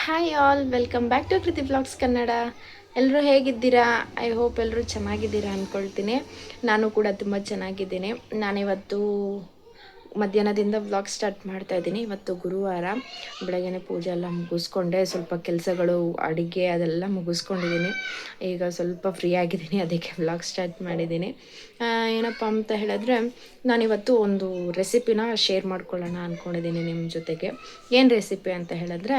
Hi all, welcome back to Kriti blogs Kannada. ಎಲ್ಲರೂ ಹೇಗಿದ್ದೀರಾ? I hope ಎಲ್ಲರೂ ಚೆನ್ನಾಗಿದ್ದೀರಾ ಅಂದ್ಕೊಳ್ತೀನಿ. ನಾನು ಕೂಡ ತುಂಬ ಚೆನ್ನಾಗಿದ್ದೀನಿ. ನಾನಿವತ್ತು ಮಧ್ಯಾಹ್ನದಿಂದ ವ್ಲಾಗ್ ಸ್ಟಾರ್ಟ್ ಮಾಡ್ತಾ ಇದ್ದೀನಿ. ಇವತ್ತು ಗುರುವಾರ, ಬೆಳಗ್ಗೆ ಪೂಜೆ ಎಲ್ಲ ಮುಗಿಸ್ಕೊಂಡೆ, ಸ್ವಲ್ಪ ಕೆಲಸಗಳು ಅಡುಗೆ ಅದೆಲ್ಲ ಮುಗಿಸ್ಕೊಂಡಿದ್ದೀನಿ. ಈಗ ಸ್ವಲ್ಪ ಫ್ರೀ ಆಗಿದ್ದೀನಿ, ಅದಕ್ಕೆ ವ್ಲಾಗ್ ಸ್ಟಾರ್ಟ್ ಮಾಡಿದ್ದೀನಿ. ಏನಪ್ಪ ಅಂತ ಹೇಳಿದ್ರೆ, ನಾನಿವತ್ತು ಒಂದು ರೆಸಿಪಿನ ಶೇರ್ ಮಾಡ್ಕೊಳ್ಳೋಣ ಅಂದ್ಕೊಂಡಿದ್ದೀನಿ ನಿಮ್ಮ ಜೊತೆಗೆ. ಏನು ರೆಸಿಪಿ ಅಂತ ಹೇಳಿದ್ರೆ,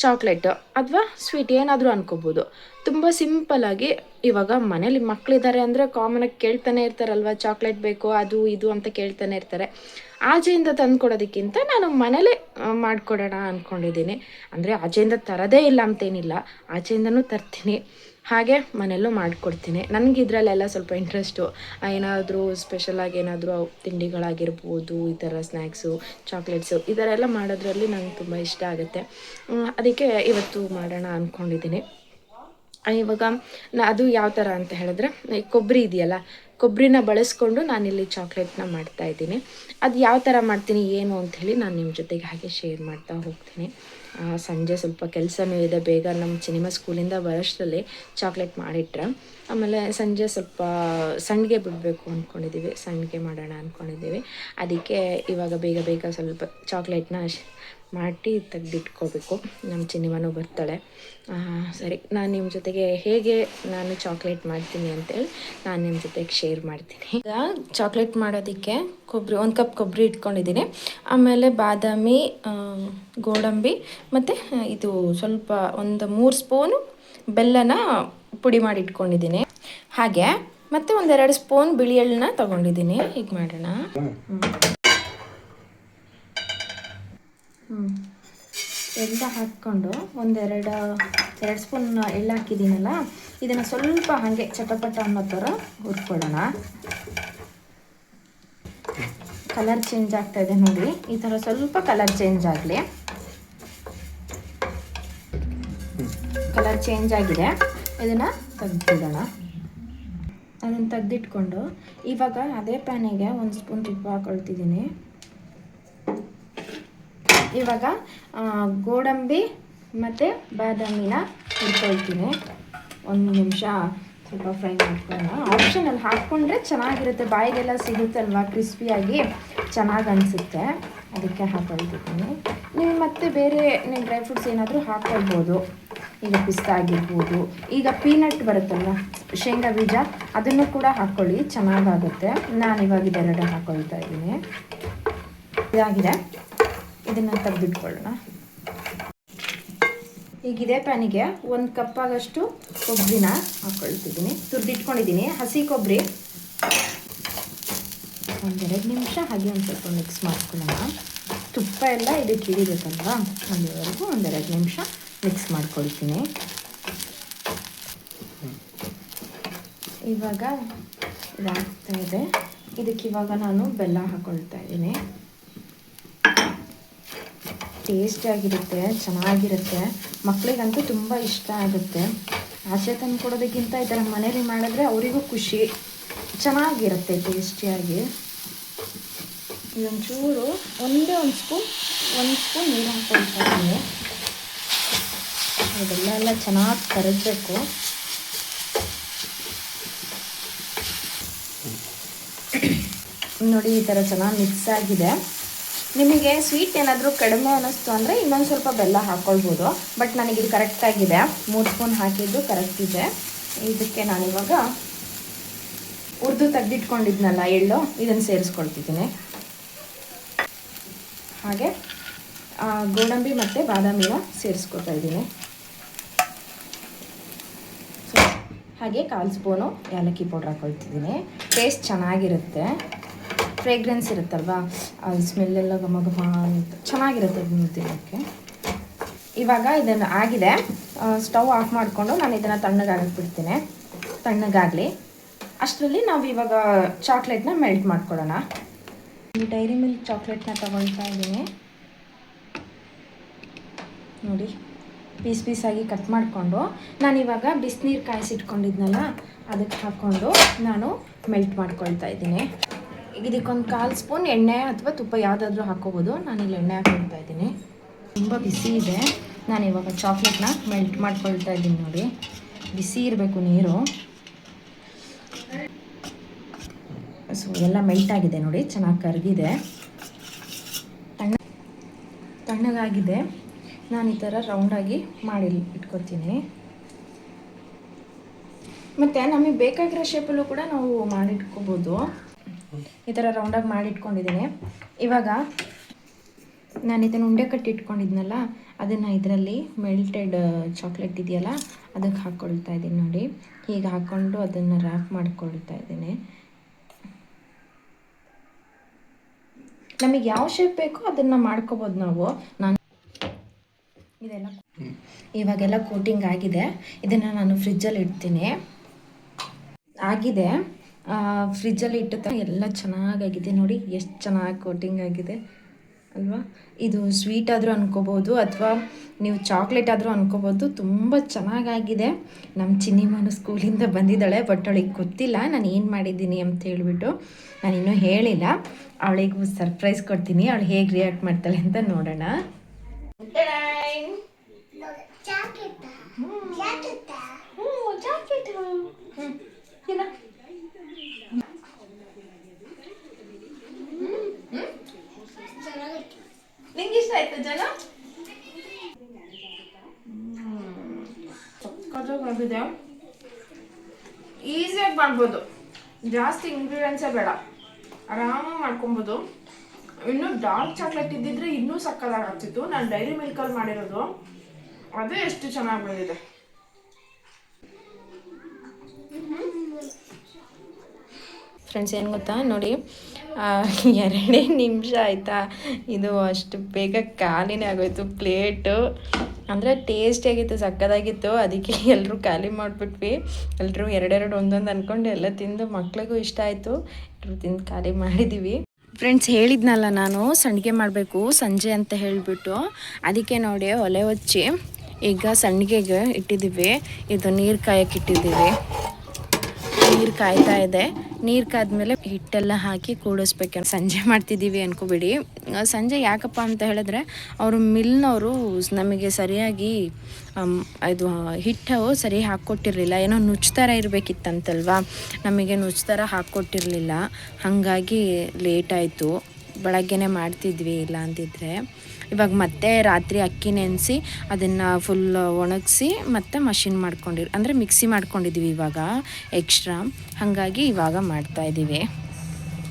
ಚಾಕ್ಲೇಟ್ ಅಥವಾ ಸ್ವೀಟ್ ಏನಾದರೂ ಅನ್ಕೋಬೋದು. ತುಂಬ ಸಿಂಪಲ್ಲಾಗಿ, ಇವಾಗ ಮನೇಲಿ ಮಕ್ಕಳಿದ್ದಾರೆ ಅಂದರೆ ಕಾಮನಾಗಿ ಕೇಳ್ತಾನೆ ಇರ್ತಾರಲ್ವ, ಚಾಕ್ಲೇಟ್ ಬೇಕು ಅದು ಇದು ಅಂತ ಕೇಳ್ತಾನೆ ಇರ್ತಾರೆ. ಆಚೆಯಿಂದ ತಂದು ಕೊಡೋದಕ್ಕಿಂತ ನಾನು ಮನೇಲೇ ಮಾಡಿಕೊಡೋಣ ಅಂದ್ಕೊಂಡಿದ್ದೀನಿ. ಅಂದರೆ ಆಚೆಯಿಂದ ತರೋದೇ ಇಲ್ಲ ಅಂತೇನಿಲ್ಲ, ಆಚೆಯಿಂದನೂ ತರ್ತೀನಿ, ಹಾಗೆ ಮನೆಯಲ್ಲೂ ಮಾಡಿಕೊಡ್ತೀನಿ. ನನಗೆ ಇದರಲ್ಲೆಲ್ಲ ಸ್ವಲ್ಪ ಇಂಟ್ರೆಸ್ಟು. ಏನಾದರೂ ಸ್ಪೆಷಲಾಗಿ ಏನಾದರೂ ತಿಂಡಿಗಳಾಗಿರ್ಬೋದು, ಈ ಥರ ಸ್ನ್ಯಾಕ್ಸು, ಚಾಕ್ಲೇಟ್ಸು ಈ ಥರ ಎಲ್ಲ ಮಾಡೋದ್ರಲ್ಲಿ ನಂಗೆ ತುಂಬ ಇಷ್ಟ ಆಗುತ್ತೆ. ಅದಕ್ಕೆ ಇವತ್ತು ಮಾಡೋಣ ಅಂದ್ಕೊಂಡಿದ್ದೀನಿ. ಇವಾಗ ಅದು ಯಾವ ಥರ ಅಂತ ಹೇಳಿದ್ರೆ, ಕೊಬ್ಬರಿ ಇದೆಯಲ್ಲ, ಕೊಬ್ಬರಿನ ಬಳಸ್ಕೊಂಡು ನಾನಿಲ್ಲಿ ಚಾಕ್ಲೇಟ್ನ ಮಾಡ್ತಾಯಿದ್ದೀನಿ. ಅದು ಯಾವ ಥರ ಮಾಡ್ತೀನಿ ಏನು ಅಂಥೇಳಿ ನಾನು ನಿಮ್ಮ ಜೊತೆಗೆ ಹಾಗೆ ಶೇರ್ ಮಾಡ್ತಾ ಹೋಗ್ತೀನಿ. ಸಂಜೆ ಸ್ವಲ್ಪ ಕೆಲಸನೂ ಇದೆ, ಬೇಗ ನಮ್ಮ ಸಿನಿಮಾ ಸ್ಕೂಲಿಂದ ಬರೋಷ್ಟರಲ್ಲಿ ಚಾಕ್ಲೇಟ್ ಮಾಡಿಟ್ರೆ ಆಮೇಲೆ ಸಂಜೆ ಸ್ವಲ್ಪ ಸಂಡಿಗೆ ಬಿಡಬೇಕು ಅಂದ್ಕೊಂಡಿದ್ದೀವಿ, ಸಂಡಿಗೆ ಮಾಡೋಣ ಅಂದ್ಕೊಂಡಿದ್ದೀವಿ. ಅದಕ್ಕೆ ಇವಾಗ ಬೇಗ ಬೇಗ ಸ್ವಲ್ಪ ಚಾಕ್ಲೇಟ್ನ ಮಾಡಿ ತೆಗೆದಿಟ್ಕೋಬೇಕು. ನಮ್ಮ ಚಿನಿಮನೂ ಬರ್ತಾಳೆ. ಸರಿ, ನಾನು ನಿಮ್ಮ ಜೊತೆಗೆ ಹೇಗೆ ನಾನು ಚಾಕ್ಲೇಟ್ ಮಾಡ್ತೀನಿ ಅಂತೇಳಿ ನಾನು ನಿಮ್ಮ ಜೊತೆಗೆ ಶೇರ್ ಮಾಡ್ತೀನಿ. ಈಗ ಚಾಕ್ಲೇಟ್ ಮಾಡೋದಕ್ಕೆ ಒಂದು ಕಪ್ ಕೊಬ್ಬರಿ ಇಟ್ಕೊಂಡಿದ್ದೀನಿ, ಆಮೇಲೆ ಬಾದಾಮಿ, ಗೋಡಂಬಿ ಮತ್ತು ಇದು ಸ್ವಲ್ಪ ಒಂದು 3 ಸ್ಪೂನು ಬೆಲ್ಲನ ಪುಡಿ ಮಾಡಿ ಇಟ್ಕೊಂಡಿದ್ದೀನಿ. ಹಾಗೆ ಮತ್ತು 1-2 ಸ್ಪೂನ್ ಬಿಳಿ ಎಳ್ಳನ್ನ ತೊಗೊಂಡಿದ್ದೀನಿ. ಹೀಗೆ ಮಾಡೋಣ. ಎಲ್ಲ ಹಾಕ್ಕೊಂಡು 2 ಸ್ಪೂನ್ ಎಳ್ಳು ಹಾಕಿದ್ದೀನಲ್ಲ, ಇದನ್ನು ಸ್ವಲ್ಪ ಹಾಗೆ ಚಟಪಟ ಅನ್ನೋ ಥರ ಹುರ್ಕೊಳ್ಳೋಣ. ಕಲರ್ ಚೇಂಜ್ ಆಗ್ತಾ ಇದೆ ನೋಡಿ, ಈ ಥರ ಸ್ವಲ್ಪ ಕಲರ್ ಚೇಂಜ್ ಆಗಲಿ. ಕಲರ್ ಚೇಂಜ್ ಆಗಿದೆ, ಇದನ್ನು ತೆಗೆದ್ಬಿಡೋಣ. ಅದನ್ನು ತೆಗೆದಿಟ್ಕೊಂಡು ಇವಾಗ ಅದೇ ಪ್ಯಾನಿಗೆ 1 ಸ್ಪೂನ್ ತುಪ್ಪ ಹಾಕೊಳ್ತಿದ್ದೀನಿ. ಇವಾಗ ಗೋಡಂಬಿ ಮತ್ತು ಬಾದಾಮಿನ ಹುರ್ಕೊಳ್ತೀನಿ. 1 ನಿಮಿಷ ಸ್ವಲ್ಪ ಫ್ರೈ ಮಾಡ್ಕೊಳ್ಳೋಣ. ಆಪ್ಷನಲ್ಲಿ ಹಾಕ್ಕೊಂಡ್ರೆ ಚೆನ್ನಾಗಿರುತ್ತೆ, ಬಾಯಿಗೆಲ್ಲ ಸಿಗುತ್ತಲ್ವ, ಕ್ರಿಸ್ಪಿಯಾಗಿ ಚೆನ್ನಾಗಿ ಅನಿಸುತ್ತೆ, ಅದಕ್ಕೆ ಹಾಕೊಳ್ತಿದ್ದೀನಿ. ನೀವು ಮತ್ತೆ ಬೇರೆ ನೀವು ಡ್ರೈ ಫ್ರೂಟ್ಸ್ ಏನಾದರೂ ಹಾಕ್ಕೊಳ್ಬೋದು. ಈಗ ಪಿಸ್ತಾ ಆಗಿರ್ಬೋದು, ಈಗ ಪೀನಟ್ ಬರುತ್ತಲ್ವ, ಶೇಂಗಾ ಬೀಜ, ಅದನ್ನು ಕೂಡ ಹಾಕ್ಕೊಳ್ಳಿ, ಚೆನ್ನಾಗಾಗುತ್ತೆ. ನಾನಿವಾಗ ಇದೆರಡು ಹಾಕ್ಕೊಳ್ತಾ ಇದ್ದೀನಿ. ಇದಾಗಿದೆ, ಇದನ್ನು ತೆಗೆದಿಟ್ಕೊಳ್ಳೋಣ. ಈಗ ಇದೇ ಪ್ಯಾನಿಗೆ 1 ಕಪ್ ಆಗಷ್ಟು ಕೊಬ್ಬರಿನ ಹಾಕ್ಕೊಳ್ತಿದ್ದೀನಿ, ತುರಿದಿಟ್ಕೊಂಡಿದ್ದೀನಿ. ಹಸಿ ಕೊಬ್ಬರಿ 1-2 ನಿಮಿಷ ಹಾಗೆ ಒಂದು ಸ್ವಲ್ಪ ಮಿಕ್ಸ್ ಮಾಡ್ಕೊಳ್ಳೋಣ. ತುಪ್ಪ ಎಲ್ಲ ಇದಕ್ಕೆ ಹಿಡಿಬೇಕಲ್ವ, ಅಲ್ಲಿವರೆಗೂ 1-2 ನಿಮಿಷ ಮಿಕ್ಸ್ ಮಾಡ್ಕೊಳ್ತೀನಿ. ಇವಾಗ ಇದಾಗ್ತಾ ಇದೆ, ಇದಕ್ಕೆ ಇವಾಗ ನಾನು ಬೆಲ್ಲ ಹಾಕ್ಕೊಳ್ತಾ ಇದ್ದೀನಿ. ಟೇಸ್ಟಿಯಾಗಿರುತ್ತೆ, ಚೆನ್ನಾಗಿರುತ್ತೆ, ಮಕ್ಕಳಿಗಂತೂ ತುಂಬ ಇಷ್ಟ ಆಗುತ್ತೆ. ಆಚೆ ತಂದು ಕೊಡೋದಕ್ಕಿಂತ ಈ ಥರ ಮನೇಲಿ ಮಾಡಿದ್ರೆ ಅವರಿಗೂ ಖುಷಿ, ಚೆನ್ನಾಗಿರುತ್ತೆ ಟೇಸ್ಟಿಯಾಗಿ. ಇದೊಂಚೂರು ಒಂದು ಸ್ಪೂನ್ ನೀರು ಹಾಕ್ಕೊಳ್ತಾ ಇದ್ದೀನಿ. ಅದೆಲ್ಲ ಎಲ್ಲ ಚೆನ್ನಾಗಿ ಕರಗಬೇಕು. ನೋಡಿ, ಈ ಥರ ಚೆನ್ನಾಗಿ ಮಿಕ್ಸ್ ಆಗಿದೆ. ನಿಮಗೆ ಸ್ವೀಟ್ ಏನಾದರೂ ಕಡಿಮೆ ಅನ್ನಿಸ್ತು ಅಂದರೆ ಇನ್ನೊಂದು ಸ್ವಲ್ಪ ಬೆಲ್ಲ ಹಾಕ್ಕೊಳ್ಬೋದು, ಬಟ್ ನನಗಿದು ಕರೆಕ್ಟಾಗಿದೆ. 3 ಸ್ಪೂನ್ ಹಾಕಿದ್ದು ಕರೆಕ್ಟ್ ಇದೆ. ಇದಕ್ಕೆ ನಾನಿವಾಗ ಹುರಿದು ತೆಗೆದಿಟ್ಕೊಂಡಿದ್ನಲ್ಲ ಎಳ್ಳು, ಇದನ್ನು ಸೇರಿಸ್ಕೊಳ್ತಿದ್ದೀನಿ. ಹಾಗೆ ಗೋಡಂಬಿ ಮತ್ತು ಬಾದಾಮಿನ ಸೇರಿಸ್ಕೊತಾ ಇದ್ದೀನಿ. ಹಾಗೆ 1/4 ಸ್ಪೂನು ಏಲಕ್ಕಿ ಪೌಡ್ರ್ ಹಾಕ್ಕೊಳ್ತಿದ್ದೀನಿ. ಟೇಸ್ಟ್ ಚೆನ್ನಾಗಿರುತ್ತೆ, ಫ್ರೇಗ್ರೆನ್ಸ್ ಇರುತ್ತಲ್ವ, ಅದು ಸ್ಮೆಲ್ಲೆಲ್ಲ ಘಮ ಘಮ ಅಂತ ಚೆನ್ನಾಗಿರುತ್ತೆ ತಿನ್ನೋಕ್ಕೆ. ಇವಾಗ ಇದನ್ನು ಆಗಿದೆ, ಸ್ಟವ್ ಆಫ್ ಮಾಡಿಕೊಂಡು ನಾನು ಇದನ್ನು ತಣ್ಣಗಾಗಕ್ಕೆ ತಣ್ಣಗಾಗಲಿ. ಅಷ್ಟರಲ್ಲಿ ನಾವು ಇವಾಗ ಚಾಕ್ಲೇಟ್ನ ಮೆಲ್ಟ್ ಮಾಡ್ಕೊಳ್ಳೋಣ. ಡೈರಿ ಮಿಲ್ಕ್ ಚಾಕ್ಲೇಟ್ನ ತೊಗೊಳ್ತಾ ಇದ್ದೀನಿ. ನೋಡಿ, ಪೀಸಾಗಿ ಕಟ್ ಮಾಡಿಕೊಂಡು ನಾನಿವಾಗ ಬಿಸಿನೀರು ಕಾಯಿಸಿಟ್ಕೊಂಡಿದ್ನಲ್ಲ, ಅದಕ್ಕೆ ಹಾಕ್ಕೊಂಡು ನಾನು ಮೆಲ್ಟ್ ಮಾಡ್ಕೊಳ್ತಾ ಇದ್ದೀನಿ. ಇದಕ್ಕೊಂದು 1/4 ಸ್ಪೂನ್ ಎಣ್ಣೆ ಅಥವಾ ತುಪ್ಪ ಯಾವುದಾದ್ರೂ ಹಾಕ್ಕೋಬೋದು. ನಾನಿಲ್ಲಿ ಎಣ್ಣೆ ಹಾಕ್ಕೊಳ್ತಾ ಇದ್ದೀನಿ. ತುಂಬ ಬಿಸಿ ಇದೆ, ನಾನು ಇವಾಗ ಚಾಕ್ಲೇಟ್ನ ಮೆಲ್ಟ್ ಮಾಡ್ಕೊಳ್ತಾ ಇದ್ದೀನಿ ನೋಡಿ. ಬಿಸಿ ಇರಬೇಕು ನೀರು. ಸೊ ಎಲ್ಲ ಮೆಲ್ಟ್ ಆಗಿದೆ ನೋಡಿ, ಚೆನ್ನಾಗಿ ಕರಗಿದೆ, ತಣ್ಣಗಾಗಿದೆ. ನಾನು ಈ ಥರ ರೌಂಡಾಗಿ ಮಾಡಿ ಇಟ್ಕೊತೀನಿ. ಮತ್ತು ನಮಗೆ ಬೇಕಾಗಿರೋ ಶೇಪಲ್ಲೂ ಕೂಡ ನಾವು ಮಾಡಿಟ್ಕೋಬೋದು. ಈ ಥರ ರೌಂಡಾಗಿ ಮಾಡಿಟ್ಕೊಂಡಿದ್ದೀನಿ. ಇವಾಗ ನಾನು ಇದನ್ನು ಉಂಡೆ ಕಟ್ಟಿ ಇಟ್ಕೊಂಡಿದ್ನಲ್ಲ, ಅದನ್ನು ಇದರಲ್ಲಿ ಮೆಲ್ಟೆಡ್ ಚಾಕ್ಲೇಟ್ ಇದೆಯಲ್ಲ ಅದಕ್ಕೆ ಹಾಕ್ಕೊಳ್ತಾ ಇದ್ದೀನಿ ನೋಡಿ. ಹೀಗೆ ಹಾಕ್ಕೊಂಡು ಅದನ್ನು ರ್ಯಾಪ್ ಮಾಡ್ಕೊಳ್ತಾ ಇದ್ದೀನಿ. ನಮಗೆ ಯಾವ ಶೇಪ್ ಬೇಕೋ ಅದನ್ನು ಮಾಡ್ಕೋಬೋದು ನಾವು. ನಾನು ಇದೆಲ್ಲ ಇವಾಗೆಲ್ಲ ಕೋಟಿಂಗ್ ಆಗಿದೆ. ಇದನ್ನು ನಾನು ಫ್ರಿಜ್ಜಲ್ಲಿ ಇಡ್ತೀನಿ. ಆಗಿದೆ, ಫ್ರಿಜ್ಜಲ್ಲಿ ಇಟ್ಟು ಎಲ್ಲ ಚೆನ್ನಾಗಾಗಿದೆ ನೋಡಿ. ಎಷ್ಟು ಚೆನ್ನಾಗಿ ಕೋಟಿಂಗ್ ಆಗಿದೆ ಅಲ್ವಾ. ಇದು ಸ್ವೀಟ್ ಆದರೂ ಅನ್ಕೋಬೋದು ಅಥವಾ ನೀವು ಚಾಕ್ಲೇಟ್ ಆದರೂ ಅನ್ಕೋಬೋದು. ತುಂಬ ಚೆನ್ನಾಗಾಗಿದೆ. ನಮ್ಮ ಚಿನ್ನಿಮನು ಸ್ಕೂಲಿಂದ ಬಂದಿದ್ದಾಳೆ, ಬಟ್ ಅವಳಿಗೆ ಗೊತ್ತಿಲ್ಲ ನಾನು ಏನು ಮಾಡಿದ್ದೀನಿ ಅಂತ ಹೇಳ್ಬಿಟ್ಟು. ನಾನು ಇನ್ನೂ ಹೇಳಿಲ್ಲ. ಅವಳಿಗೂ ಸರ್ಪ್ರೈಸ್ ಕೊಡ್ತೀನಿ. ಅವಳು ಹೇಗೆ ರಿಯಾಕ್ಟ್ ಮಾಡ್ತಾಳೆ ಅಂತ ನೋಡೋಣ. ನಿಂಗೆ ಇಷ್ಟ ಆಯ್ತಾ ಜನ? ಸಕ್ಕತ್ತಾಗಿದೆ. ಈಸಿಯಾಗಿ ಮಾಡ್ಬೋದು, ಜಾಸ್ತಿ ಇಂಗ್ರೀಡಿಯೆಂಟ್ಸೇ ಬೇಡ, ಆರಾಮಾಗಿ ಮಾಡ್ಕೊಬೋದು. ಇನ್ನೂ ಡಾರ್ಕ್ ಚಾಕ್ಲೇಟ್ ಇದ್ದಿದ್ರೆ ಇನ್ನೂ ಸಕ್ಕತ್ತಾಗ್ತಿತ್ತು. ನಾನು ಡೈರಿ ಮಿಲ್ಕಲ್ಲಿ ಮಾಡಿರೋದು, ಅದೇ ಎಷ್ಟು ಚೆನ್ನಾಗಿ ಬಂದಿದೆ. ಫ್ರೆಂಡ್ಸ್ ಏನು ಗೊತ್ತಾ ನೋಡಿ, 2 ನಿಮಿಷ ಆಯಿತಾ, ಇದು ಅಷ್ಟು ಬೇಗ ಖಾಲಿನೇ ಆಗೋಯ್ತು ಪ್ಲೇಟು. ಅಂದರೆ ಟೇಸ್ಟಿಯಾಗಿತ್ತು, ಸಕ್ಕತ್ತಾಗಿತ್ತು. ಅದಕ್ಕೆ ಎಲ್ಲರೂ ಖಾಲಿ ಮಾಡಿಬಿಟ್ವಿ. ಎಲ್ಲರೂ 2 ಒಂದೊಂದು ಅಂದ್ಕೊಂಡು ಎಲ್ಲ ತಿಂದು ಮಕ್ಳಿಗೂ ಇಷ್ಟ ಆಯಿತು. ಎಲ್ಲರೂ ತಿಂದು ಖಾಲಿ ಮಾಡಿದ್ದೀವಿ. ಫ್ರೆಂಡ್ಸ್ ಹೇಳಿದ್ನಲ್ಲ ನಾನು ಸಂಡಿಗೆ ಮಾಡಬೇಕು ಸಂಜೆ ಅಂತ ಹೇಳಿಬಿಟ್ಟು, ಅದಕ್ಕೆ ನೋಡಿ ಒಲೆ ಹಚ್ಚಿ ಈಗ ಸಂಡಿಗೆಗೆ ಇಟ್ಟಿದ್ದೀವಿ. ಇದು ನೀರು ಕಾಯಕ್ಕೆ ಇಟ್ಟಿದ್ದೀವಿ. ನೀರು ಕಾಯ್ತಾ ಇದೆ. ನೀರು ಕಾದ್ಮೇಲೆ ಹಿಟ್ಟೆಲ್ಲ ಹಾಕಿ ಕೂಡಿಸ್ಬೇಕು. ಸಂಜೆ ಮಾಡ್ತಿದ್ದೀವಿ ಅನ್ಕೋಬೇಡಿ. ಸಂಜೆ ಯಾಕಪ್ಪ ಅಂತ ಹೇಳಿದ್ರೆ, ಅವರು ಮಿಲ್ನವರು ನಮಗೆ ಸರಿಯಾಗಿ ಇದು ಹಿಟ್ಟು ಸರಿ ಹಾಕ್ಕೊಟ್ಟಿರಲಿಲ್ಲ. ಏನೋ ನುಚ್ಚು ಇರಬೇಕಿತ್ತಂತಲ್ವ, ನಮಗೆ ನುಚ್ಚು ಹಾಕ್ಕೊಟ್ಟಿರಲಿಲ್ಲ. ಹಾಗಾಗಿ ಲೇಟಾಯಿತು. ಬೆಳಗ್ಗೆನೇ ಮಾಡ್ತಿದ್ವಿ ಇಲ್ಲ ಅಂತಿದ್ರೆ. ಇವಾಗ ಮತ್ತೆ ರಾತ್ರಿ ಅಕ್ಕಿ ನೆನೆಸಿ ಅದನ್ನು ಫುಲ್ ಒಣಗಿಸಿ ಮತ್ತೆ ಮಷಿನ್ ಅಂದರೆ ಮಿಕ್ಸಿ ಮಾಡ್ಕೊಂಡಿದ್ದೀವಿ ಇವಾಗ ಎಕ್ಸ್ಟ್ರಾ. ಹಾಗಾಗಿ ಇವಾಗ ಮಾಡ್ತಾಯಿದ್ದೀವಿ.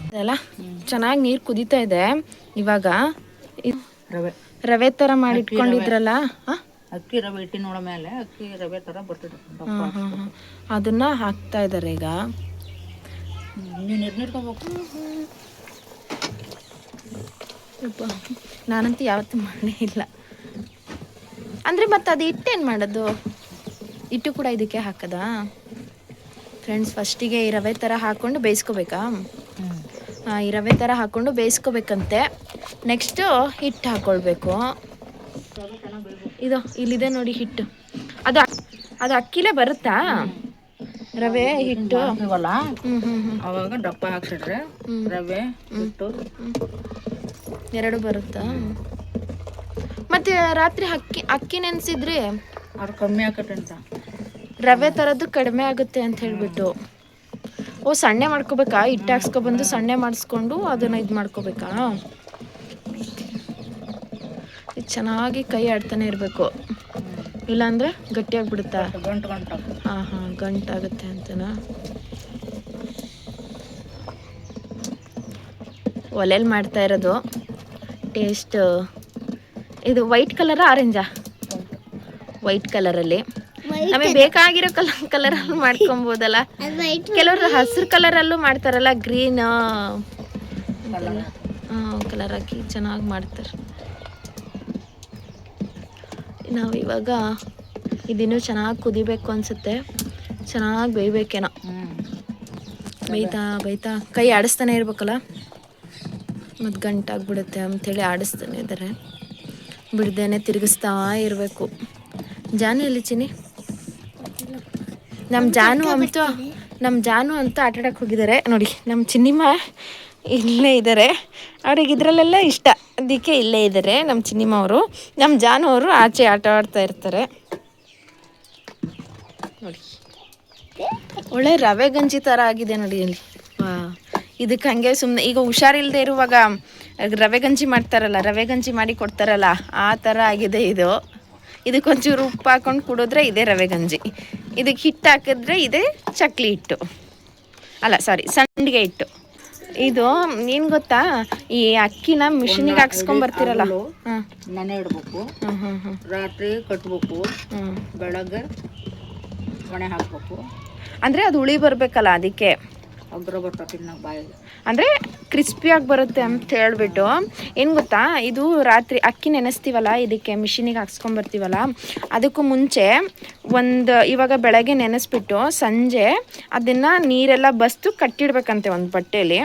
ಅದೆಲ್ಲ ಚೆನ್ನಾಗಿ ನೀರು ಕುದೀತಾ ಇದೆ. ಇವಾಗ ರವೆ ಥರ ಮಾಡಿಟ್ಕೊಂಡಿದ್ರಲ್ಲ, ಅಕ್ಕಿ ರವೆ ಹಿಟ್ಟಿನೊಳ ಮೇಲೆ ಅಕ್ಕಿ ರವೆ ಥರ ಬರ್ತದೆ. ಅದನ್ನು ಹಾಕ್ತಾ ಇದ್ದಾರೆ ಈಗ. ನಾನಂತೂ ಯಾವತ್ತೂ ಮಾಡೇ ಇಲ್ಲ. ಅಂದರೆ ಮತ್ತೆ ಅದು ಹಿಟ್ಟೇನು ಮಾಡೋದು? ಹಿಟ್ಟು ಕೂಡ ಇದಕ್ಕೆ ಹಾಕದಾ? ಫ್ರೆಂಡ್ಸ್ ಫಸ್ಟಿಗೆ ಈ ರವೆ ಥರ ಹಾಕ್ಕೊಂಡು ಬೇಯಿಸ್ಕೋಬೇಕಾ? ಈ ರವೆ ಥರ ಹಾಕ್ಕೊಂಡು ಬೇಯಿಸ್ಕೋಬೇಕಂತೆ. ನೆಕ್ಸ್ಟು ಹಿಟ್ಟು ಹಾಕ್ಕೊಳ್ಬೇಕು. ಇದು ಇಲ್ಲಿದೆ ನೋಡಿ ಹಿಟ್ಟು. ಅದು ಅಕ್ಕಿಲೇ ಬರುತ್ತಾ ರವೆ ಹಿಟ್ಟು? ಅವಾಗ ದಪ್ಪ ಹಾಕ್ಸಿಟ್ರೆ ರವೆ ಹಿಟ್ಟು 2 ಬರುತ್ತಾ? ಮತ್ತೆ ರಾತ್ರಿ ಅಕ್ಕಿ ನೆನೆಸಿದ್ರಿ ಅದು ಕಮ್ಮಿ ಆಗುತ್ತೆ ಅಂತ, ರವೆ ಥರದ್ದು ಕಡಿಮೆ ಆಗುತ್ತೆ ಅಂತ ಹೇಳ್ಬಿಟ್ಟು. ಓ, ಸಣ್ಣೆ ಮಾಡ್ಕೋಬೇಕಾ? ಹಿಟ್ಟು ಹಾಕ್ಸ್ಕೊಬಂದು ಸಣ್ಣೆ ಮಾಡಿಸ್ಕೊಂಡು ಅದನ್ನು ಇದು ಮಾಡ್ಕೋಬೇಕಾ? ಇದು ಚೆನ್ನಾಗಿ ಕೈ ಆಡ್ತಾನೆ ಇರಬೇಕು, ಇಲ್ಲಾಂದರೆ ಗಟ್ಟಿಯಾಗಿಬಿಡುತ್ತಾ? ಹಾಂ ಗಂಟಾಗುತ್ತೆ ಅಂತನಾ? ಒಲೆಯಲ್ಲಿ ಮಾಡ್ತಾ ಇರೋದು. ಟೇಸ್ಟ್ ಇದು ವೈಟ್ ಕಲರಾ ಆರೆಂಜಾ? ವೈಟ್ ಕಲರಲ್ಲಿ ನಮಗೆ ಬೇಕಾಗಿರೋ ಕಲರಲ್ಲಿ ಮಾಡ್ಕೊಬೋದಲ್ಲ. ಕೆಲವರು ಹಸಿರು ಕಲರಲ್ಲೂ ಮಾಡ್ತಾರಲ್ಲ, ಗ್ರೀನ್ ಕಲರ್ ಹಾಕಿ ಚೆನ್ನಾಗಿ ಮಾಡ್ತಾರೆ. ನಾವು ಇವಾಗ ಇದಿನ್ನೂ ಚೆನ್ನಾಗಿ ಕುದಿಬೇಕು ಅನಿಸುತ್ತೆ, ಚೆನ್ನಾಗಿ ಬೇಯಬೇಕೇನೋ. ಬೇಯ್ತಾ ಕೈ ಆಡಿಸ್ತಾನೆ ಇರ್ಬೇಕಲ್ಲ, ಮತ್ತು ಗಂಟಾಗ್ಬಿಡುತ್ತೆ ಅಂಥೇಳಿ ಆಡಿಸ್ತಾನೆ ಇದ್ದಾರೆ. ಬಿಡ್ದೇನೆ ತಿರುಗಿಸ್ತಾ ಇರಬೇಕು. ಜಾನು ಎಲ್ಲಿ ಚಿನ್ನಿ? ನಮ್ಮ ಜಾನು ಅಂತೂ ಆಟಾಡಕ್ಕೆ ಹೋಗಿದ್ದಾರೆ ನೋಡಿ. ನಮ್ಮ ಚಿನ್ನಿಮ್ಮ ಇಲ್ಲೇ ಇದ್ದಾರೆ. ಅವ್ರಿಗೆ ಇದರಲ್ಲೆಲ್ಲ ಇಷ್ಟ. ಅದಕ್ಕೆ ಇಲ್ಲೇ ಇದ್ದಾರೆ ನಮ್ಮ ಚಿನ್ನಿಮ್ಮ ಅವರು. ನಮ್ಮ ಜಾನು ಅವರು ಆಚೆ ಆಟ ಆಡ್ತಾ ಇರ್ತಾರೆ ನೋಡಿ. ಒಳ್ಳೆ ರವೆ ಗಂಜಿ ಥರ ಆಗಿದೆ ನೋಡಿ ಅಲ್ಲಿ. ಇದಕ್ಕೆ ಹಂಗೆ ಸುಮ್ಮನೆ ಈಗ ಹುಷಾರಿಲ್ಲದೆ ಇರುವಾಗ ರವೆ ಗಂಜಿ ಮಾಡ್ತಾರಲ್ಲ, ರವೆ ಗಂಜಿ ಮಾಡಿ ಕೊಡ್ತಾರಲ್ಲ, ಆ ಥರ ಆಗಿದೆ ಇದು. ಇದಕ್ಕೊಂಚೂರು ಉಪ್ಪು ಹಾಕೊಂಡು ಕುಡಿದ್ರೆ ಇದೇ ರವೆ ಗಂಜಿ, ಇದಕ್ಕೆ ಹಿಟ್ಟು ಹಾಕಿದ್ರೆ ಇದೇ ಚಕ್ಲಿ ಹಿಟ್ಟು, ಅಲ್ಲ ಸಾರಿ ಸಂಡಿಗೆ ಹಿಟ್ಟು. ಇದು ಏನು ಗೊತ್ತಾ, ಈ ಅಕ್ಕಿನ ಮಿಷಿನಿಗೆ ಹಾಕ್ಸ್ಕೊಂಬರ್ತೀರಲ್ಲ, ನೆನೆ ಇಡಬೇಕು, ರಾತ್ರಿ ಕಟ್ಬೇಕು, ಬೆಳಗ್ಗೆ ಒಣೆ ಹಾಕ್ಬೇಕು. ಅಂದರೆ ಅದು ಹುಳಿ ಬರಬೇಕಲ್ಲ, ಅದಕ್ಕೆ ಅಗ್ರ ಬರ್ತದೆ ಬಾಯಿಗೆ, ಅಂದರೆ ಕ್ರಿಸ್ಪಿಯಾಗಿ ಬರುತ್ತೆ ಅಂತ ಹೇಳ್ಬಿಟ್ಟು. ಏನು ಗೊತ್ತಾ, ಇದು ರಾತ್ರಿ ಅಕ್ಕಿ ನೆನೆಸ್ತೀವಲ್ಲ, ಇದಕ್ಕೆ ಮಿಷಿನಿಗೆ ಹಾಕ್ಸ್ಕೊಂಬರ್ತೀವಲ್ಲ, ಅದಕ್ಕೂ ಮುಂಚೆ ಇವಾಗ ಬೆಳಗ್ಗೆ ನೆನೆಸ್ಬಿಟ್ಟು ಸಂಜೆ ಅದನ್ನು ನೀರೆಲ್ಲ ಬಸ್ತು ಕಟ್ಟಿಡ್ಬೇಕಂತೆ ಒಂದು ಬಟ್ಟೆಯಲ್ಲಿ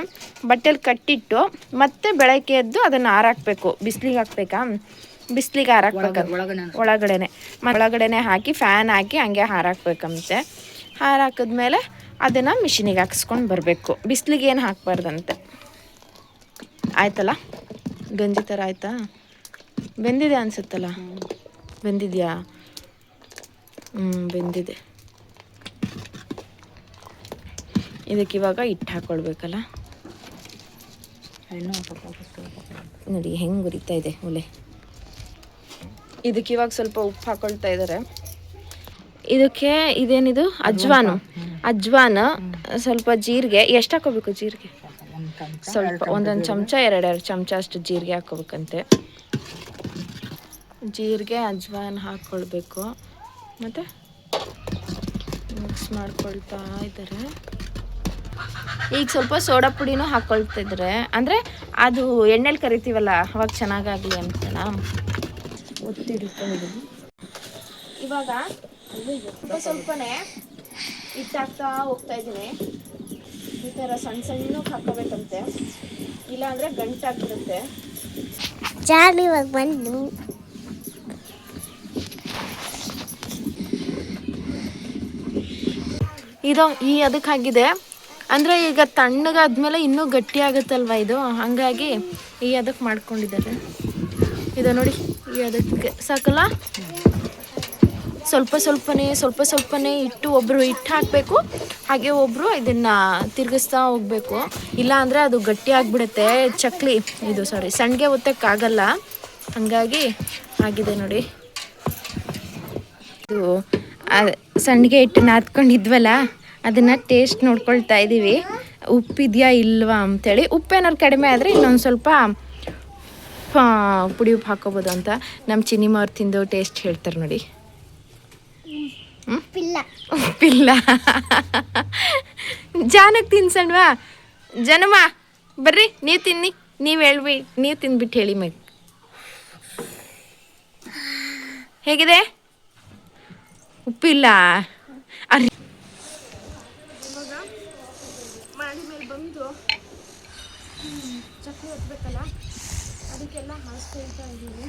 ಕಟ್ಟಿಟ್ಟು ಮತ್ತೆ ಬೆಳಗ್ಗೆ ಎದ್ದು ಅದನ್ನು ಹಾರಾಕಬೇಕು. ಬಿಸಿಲಿಗೆ ಹಾಕ್ಬೇಕಾ, ಬಿಸಿಲಿಗೆ ಹಾರಾಕ್ಬೇಕಂತ ಒಳಗಡೆನೆ ಹಾಕಿ ಫ್ಯಾನ್ ಹಾಕಿ ಹಂಗೆ ಹಾರಾಕ್ಬೇಕಂತೆ. ಹಾರಾಕಿದ್ಮೇಲೆ ಅದನ್ನು ಮಿಷಿನಿಗೆ ಹಾಕ್ಸ್ಕೊಂಡು ಬರಬೇಕು, ಬಿಸಿಲಿಗೆ ಏನು ಹಾಕ್ಬಾರ್ದಂತೆ. ಆಯ್ತಲ್ಲ, ಗಂಜಿ ಥರ ಆಯ್ತಾ? ಬೆಂದಿದೆ ಅನಿಸುತ್ತಲ್ಲ, ಬೆಂದಿದೆಯಾ? ಬೆಂದಿದೆ. ಇದಕ್ಕೆ ಇವಾಗ ಹಿಟ್ಟು ಹಾಕ್ಕೊಳ್ಬೇಕಲ್ಲ ನೋಡಿ ಹೆಂಗೆ ಉರಿತಾ ಇದೆ ಒಲೆ. ಇದಕ್ಕೆ ಇವಾಗ ಸ್ವಲ್ಪ ಉಪ್ಪು ಹಾಕ್ಕೊಳ್ತಾ ಇದ್ದಾರೆ. ಇದಕ್ಕೆ ಇದೇನಿದು ಅಜ್ವಾನು ಸ್ವಲ್ಪ ಜೀರಿಗೆ. ಎಷ್ಟು ಹಾಕೋಬೇಕು ಜೀರಿಗೆ? ಸ್ವಲ್ಪ ಒಂದೊಂದು ಚಮಚ, ಎರಡು ಚಮಚ ಅಷ್ಟು ಜೀರಿಗೆ ಹಾಕೋಬೇಕಂತೆ. ಜೀರಿಗೆ ಅಜ್ವಾನ್ ಹಾಕ್ಕೊಳ್ಬೇಕು. ಮತ್ತು ಮಿಕ್ಸ್ ಮಾಡ್ಕೊಳ್ತಾ ಇದ್ದಾರೆ. ಈಗ ಸ್ವಲ್ಪ ಸೋಡಾ ಪುಡಿನೂ ಹಾಕ್ಕೊಳ್ತಾ ಇದ್ದಾರೆ, ಅಂದರೆ ಅದು ಎಣ್ಣೆಲಿ ಕರಿತೀವಲ್ಲ ಅವಾಗ ಚೆನ್ನಾಗಾಗಲಿ ಅಂತಣ ಒತ್ತಿಡ್ಕೊಂಡಿದ್ದೀವಿ. ಇವಾಗ ಸ್ವಲ್ಪನೇ ಹಿಟ್ಟು ಹಾಕ್ತಾ ಹೋಗ್ತಾ ಇದ್ದೀನಿ. ಈ ಥರ ಸಣ್ಣ ಸಣ್ಣಕ್ಕೆ ಹಾಕೋಬೇಕಂತೆ, ಇಲ್ಲಾಂದರೆ ಗಂಟಾಗ್ಬಿಡುತ್ತೆ. ಇವಾಗ ಬಂದು ಇದು ಅದಕ್ಕೆ ಆಗಿದೆ ಅಂದರೆ ಈಗ ತಣ್ಣಗಾದ್ಮೇಲೆ ಇನ್ನೂ ಗಟ್ಟಿ ಆಗುತ್ತಲ್ವ ಇದು, ಹಾಗಾಗಿ ಅದಕ್ಕೆ ಮಾಡ್ಕೊಂಡಿದ್ದಾರೆ. ಇದು ನೋಡಿ, ಅದಕ್ಕೆ ಸಾಕಲ್ಲ, ಸ್ವಲ್ಪ ಸ್ವಲ್ಪನೇ ಇಟ್ಟು ಒಬ್ಬರು ಹಿಟ್ಟು ಹಾಕಬೇಕು, ಹಾಗೆ ಒಬ್ಬರು ಇದನ್ನು ತಿರುಗಿಸ್ತಾ ಹೋಗಬೇಕು. ಇಲ್ಲ ಅಂದರೆ ಅದು ಗಟ್ಟಿ ಆಗಿಬಿಡುತ್ತೆ ಚಕ್ಲಿ, ಇದು ಸಾರಿ ಸಂಡಿಗೆ ಒತ್ತಕ್ಕಾಗಲ್ಲ, ಹಾಗಾಗಿ ಆಗಿದೆ ನೋಡಿ. ಇದು ಸಂಡಿಗೆ ಹಿಟ್ಟು ನಾದ್ಕೊಂಡಿದ್ವಲ್ಲ, ಅದನ್ನು ಟೇಸ್ಟ್ ನೋಡ್ಕೊಳ್ತಾ ಇದ್ದೀವಿ, ಉಪ್ಪಿದೆಯಾ ಇಲ್ವಾ ಅಂಥೇಳಿ. ಉಪ್ಪೇನಾದ್ರು ಕಡಿಮೆ ಆದರೆ ಇನ್ನೊಂದು ಸ್ವಲ್ಪ ಪುಡಿ ಉಪ್ಪು ಹಾಕೋಬೋದು ಅಂತ ನಮ್ಮ ಚಿನ್ನಿಮ್ಮ ಅವ್ರು ತಿಂದು ಟೇಸ್ಟ್ ಹೇಳ್ತಾರೆ ನೋಡಿ. ಉಪ್ಪಿಲ್ಲ ಜಾನಕ್ಕೆ ತಿನ್ಸಣ್ವಾ? ಜನಮ್ಮ ಬರ್ರಿ, ನೀವು ತಿನ್ನಿ, ನೀವು ತಿಂದ್ಬಿಟ್ಟು ಹೇಳಿ ಮ್ಯಾಗ ಹೇಗಿದೆ. ಉಪ್ಪಿಲ್ಲ ಇವಾಗ ಮಾಡಿ ಮೇಲೆ ಬಂದು ಚಕ್ಲಿ ಹೊತ್ಬೇಕಲ್ಲ, ಅದಕ್ಕೆಲ್ಲ ಹಾಕ್ಕೊಳ್ತಾ ಇದ್ದೀವಿ.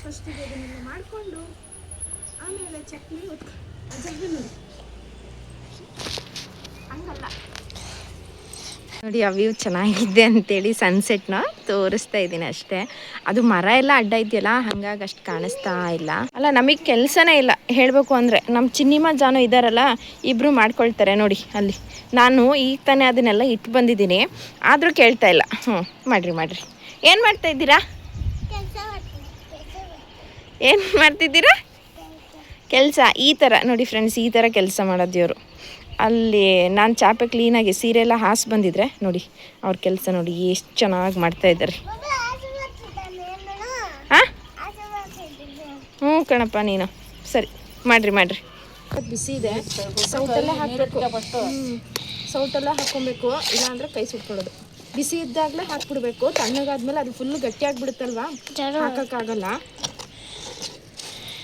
ಫಸ್ಟಿಗೆ ಅದನ್ನೆಲ್ಲ ಮಾಡಿಕೊಂಡು ಆಮೇಲೆ ಚಕ್ಲಿ ಹಂಗಲ್ಲ ನೋಡಿ. ಆ ವ್ಯೂ ಚೆನ್ನಾಗಿದೆ ಅಂತೇಳಿ ಸನ್ಸೆಟ್ನ ತೋರಿಸ್ತಾ ಇದ್ದೀನಿ ಅಷ್ಟೇ. ಅದು ಮರ ಎಲ್ಲ ಅಡ್ಡ ಇದೆಯಲ್ಲ, ಹಾಗಾಗಿ ಅಷ್ಟು ಕಾಣಿಸ್ತಾ ಇಲ್ಲ. ಅಲ್ಲ, ನಮಗೆ ಕೆಲಸನೇ ಇಲ್ಲ ಹೇಳಬೇಕು ಅಂದರೆ. ನಮ್ಮ ಚಿನ್ನಿಮ್ಮ ಜಾನು ಇದ್ದಾರಲ್ಲ, ಇಬ್ಬರು ಮಾಡ್ಕೊಳ್ತಾರೆ ನೋಡಿ ಅಲ್ಲಿ. ನಾನು ಈಗ ತಾನೇ ಅದನ್ನೆಲ್ಲ ಇಟ್ಟು ಬಂದಿದ್ದೀನಿ, ಆದರೂ ಕೇಳ್ತಾ ಇಲ್ಲ. ಮಾಡಿರಿ. ಏನು ಮಾಡ್ತಾಯಿದ್ದೀರಾ? ಏನು ಮಾಡ್ತಿದ್ದೀರಾ? ಕೆಲಸ ಈ ಥರ ನೋಡಿ ಫ್ರೆಂಡ್ಸ್, ಈ ಥರ ಕೆಲಸ ಮಾಡೋದು ಇವರು. ಅಲ್ಲಿ ನಾನು ಚಾಪೆ ಕ್ಲೀನಾಗಿ ಸೀರೆ ಎಲ್ಲ ಹಾಸಿ ಬಂದಿದ್ರೆ ನೋಡಿ, ಅವ್ರ ಕೆಲಸ ನೋಡಿ ಎಷ್ಟು ಚೆನ್ನಾಗಿ ಮಾಡ್ತಾಯಿದ್ದಾರೆ. ಹಾಂ ಕಣಪ್ಪ ನೀನು. ಸರಿ ಮಾಡಿರಿ. ಬಿಸಿ ಇದೆ, ಸೌಟೆಲ್ಲ ಹಾಕಬೇಕು, ಸೌಟೆಲ್ಲ ಹಾಕ್ಕೊಬೇಕು, ಇಲ್ಲಾಂದರೆ ಕೈ ಸುಟ್ಕೊಳ್ಳೋದು. ಬಿಸಿ ಇದ್ದಾಗಲೇ ಹಾಕ್ಬಿಡ್ಬೇಕು, ತಣ್ಣಗಾದ್ಮೇಲೆ ಅದು ಫುಲ್ಲು ಗಟ್ಟಿಯಾಗಿಬಿಡುತ್ತಲ್ವ, ಹಾಕೋಕ್ಕಾಗಲ್ಲ.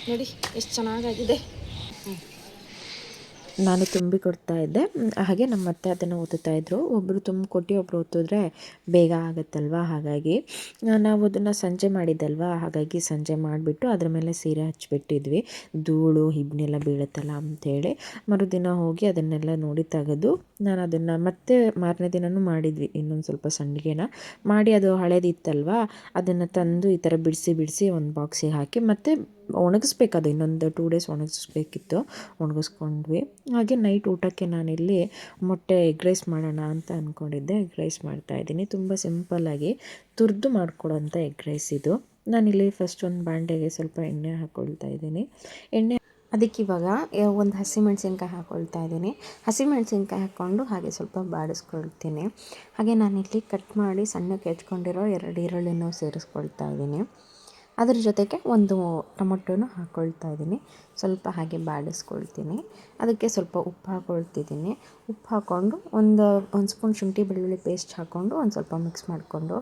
ನೋಡಿ ಎಷ್ಟು ಚೆನ್ನಾಗಾಗಿದೆ. ನಾನು ತುಂಬಿ ಕೊಡ್ತಾ ಇದ್ದೆ. ಹಾಗೆ ನಮ್ಮ ಅತ್ತೆ ಅದನ್ನು ಒತ್ತುತ್ತಾ ಇದ್ದರು. ಒಬ್ಬರು ತುಂಬಿಕೊಟ್ಟು ಒಬ್ಬರು ಒತ್ತಿದ್ರೆ ಬೇಗ ಆಗುತ್ತಲ್ವ, ಹಾಗಾಗಿ ನಾವು ಅದನ್ನು ಸಂಜೆ ಮಾಡಿದ್ದಲ್ವ, ಹಾಗಾಗಿ ಸಂಜೆ ಮಾಡಿಬಿಟ್ಟು ಅದ್ರ ಮೇಲೆ ಸೀರೆ ಹಚ್ಚಿಬಿಟ್ಟಿದ್ವಿ. ಧೂಳು ಹಿಬ್ಬನೆಲ್ಲ ಬೀಳುತ್ತಲ್ಲ ಅಂಥೇಳಿ ಮರುದಿನ ಹೋಗಿ ಅದನ್ನೆಲ್ಲ ನೋಡಿ ತೆಗೆದು ನಾನು ಅದನ್ನು ಮತ್ತೆ ಮಾರನೇ ದಿನವೂ ಮಾಡಿದ್ವಿ. ಇನ್ನೊಂದು ಸ್ವಲ್ಪ ಸಂಡಿಗೆನ ಮಾಡಿ ಅದು ಹಳೇದಿತ್ತಲ್ವ, ಅದನ್ನು ತಂದು ಈ ಥರ ಬಿಡಿಸಿ ಒಂದು ಬಾಕ್ಸಿಗೆ ಹಾಕಿ ಮತ್ತೆ ಒಣಗಿಸ್ಬೇಕು. ಅದು ಇನ್ನೊಂದು 2 ಡೇಸ್ ಒಣಗಿಸ್ಬೇಕಿತ್ತು, ಒಣಗಿಸ್ಕೊಂಡ್ವಿ. ಹಾಗೆ ನೈಟ್ ಊಟಕ್ಕೆ ನಾನಿಲ್ಲಿ ಮೊಟ್ಟೆ ಎಗ್ ರೈಸ್ ಮಾಡೋಣ ಅಂತ ಅಂದ್ಕೊಂಡಿದ್ದೆ. ಎಗ್ ರೈಸ್ ಮಾಡ್ತಾಯಿದ್ದೀನಿ. ತುಂಬ ಸಿಂಪಲ್ಲಾಗಿ ತುರಿದು ಮಾಡ್ಕೊಡೋಂಥ ಎಗ್ ರೈಸ್ ಇದು. ನಾನಿಲ್ಲಿ ಫಸ್ಟ್ ಒಂದು ಬಾಂಡೆಗೆ ಸ್ವಲ್ಪ ಎಣ್ಣೆ ಹಾಕ್ಕೊಳ್ತಾ ಇದ್ದೀನಿ. ಅದಕ್ಕಿವಾಗ ಒಂದು ಹಸಿಮೆಣ್ಸಿನ್ಕಾಯಿ ಹಾಕ್ಕೊಳ್ತಾ ಇದ್ದೀನಿ. ಹಸಿಮೆಣ್ಸಿನ್ಕಾಯಿ ಹಾಕ್ಕೊಂಡು ಹಾಗೆ ಸ್ವಲ್ಪ ಬಾಡಿಸ್ಕೊಳ್ತೀನಿ. ಹಾಗೆ ನಾನಿಲ್ಲಿ ಕಟ್ ಮಾಡಿ ಸಣ್ಣಕ್ಕೆ ಹೆಚ್ಕೊಂಡಿರೋ 2 ಈರುಳ್ಳಿನೂ ಸೇರಿಸ್ಕೊಳ್ತಾ ಇದ್ದೀನಿ. ಅದ್ರ ಜೊತೆಗೆ ಒಂದು ಟೊಮೊಟೊನೂ ಹಾಕ್ಕೊಳ್ತಾ ಇದ್ದೀನಿ. ಸ್ವಲ್ಪ ಹಾಗೆ ಬಾಡಿಸ್ಕೊಳ್ತೀನಿ. ಅದಕ್ಕೆ ಸ್ವಲ್ಪ ಉಪ್ಪು ಹಾಕ್ಕೊಳ್ತಿದ್ದೀನಿ. ಉಪ್ಪು ಹಾಕ್ಕೊಂಡು ಒಂದು ಸ್ಪೂನ್ ಶುಂಠಿ ಬೆಳ್ಳುಳ್ಳಿ ಪೇಸ್ಟ್ ಹಾಕ್ಕೊಂಡು ಒಂದು ಸ್ವಲ್ಪ ಮಿಕ್ಸ್ ಮಾಡಿಕೊಂಡು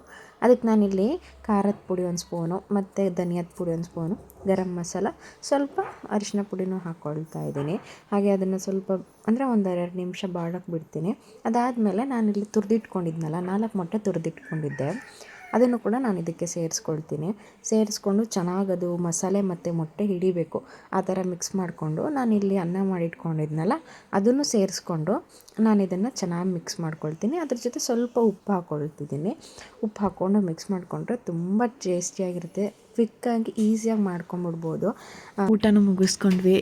ಅದಕ್ಕೆ ನಾನಿಲ್ಲಿ ಖಾರದ ಪುಡಿ 1 ಸ್ಪೂನು ಮತ್ತು ಧನಿಯಾದ ಪುಡಿ 1 ಸ್ಪೂನು, ಗರಂ ಮಸಾಲ, ಸ್ವಲ್ಪ ಅರಿಶಿನ ಪುಡಿನೂ ಹಾಕ್ಕೊಳ್ತಾ ಇದ್ದೀನಿ. ಹಾಗೆ ಅದನ್ನು ಸ್ವಲ್ಪ ಅಂದರೆ ಒಂದು 2 ನಿಮಿಷ ಬಾಡೋಕ್ಕೆ ಬಿಡ್ತೀನಿ. ಅದಾದಮೇಲೆ ನಾನಿಲ್ಲಿ ತುರಿದಿಟ್ಕೊಂಡಿದ್ನಲ್ಲ 4 ಮೊಟ್ಟೆ ತುರಿದಿಟ್ಕೊಂಡಿದ್ದೆ, ಅದನ್ನು ಕೂಡ ನಾನು ಇದಕ್ಕೆ ಸೇರಿಸ್ಕೊಂಡು ಚೆನ್ನಾಗಿ ಅದು ಮಸಾಲೆ ಮತ್ತು ಮೊಟ್ಟೆ ಹಿಡಿಬೇಕು. ಆ ಥರ ಮಿಕ್ಸ್ ಮಾಡಿಕೊಂಡು ನಾನಿಲ್ಲಿ ಅನ್ನ ಮಾಡಿಟ್ಕೊಂಡಿದ್ನಲ್ಲ ಅದನ್ನು ಸೇರಿಸ್ಕೊಂಡು ನಾನು ಇದನ್ನು ಚೆನ್ನಾಗಿ ಮಿಕ್ಸ್ ಮಾಡ್ಕೊಳ್ತೀನಿ. ಅದ್ರ ಜೊತೆ ಸ್ವಲ್ಪ ಉಪ್ಪು ಹಾಕ್ಕೊಳ್ತಿದ್ದೀನಿ. ಉಪ್ಪು ಹಾಕ್ಕೊಂಡು ಮಿಕ್ಸ್ ಮಾಡಿಕೊಂಡ್ರೆ ತುಂಬ ಟೇಸ್ಟಿಯಾಗಿರುತ್ತೆ. ಕ್ವಿಕ್ಕಾಗಿ ಈಸಿಯಾಗಿ ಮಾಡ್ಕೊಂಬಿಡ್ಬೋದು. ಊಟನೂ ಮುಗಿಸ್ಕೊಂಡ್ವಿ.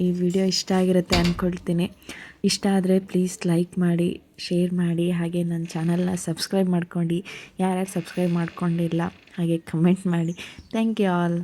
ಈ ವಿಡಿಯೋ ಇಷ್ಟ ಆಗಿರುತ್ತೆ ಅಂದ್ಕೊಳ್ತೀನಿ. ಇಷ್ಟ ಆದರೆ ಪ್ಲೀಸ್ ಲೈಕ್ ಮಾಡಿ, ಶೇರ್ ಮಾಡಿ, ಹಾಗೆ ನನ್ನ ಚಾನಲ್ನ ಸಬ್ಸ್ಕ್ರೈಬ್ ಮಾಡ್ಕೊಂಡು, ಯಾರ್ಯಾರು ಸಬ್ಸ್ಕ್ರೈಬ್ ಮಾಡ್ಕೊಂಡಿಲ್ಲ ಹಾಗೆ ಕಮೆಂಟ್ ಮಾಡಿ. Thank you all.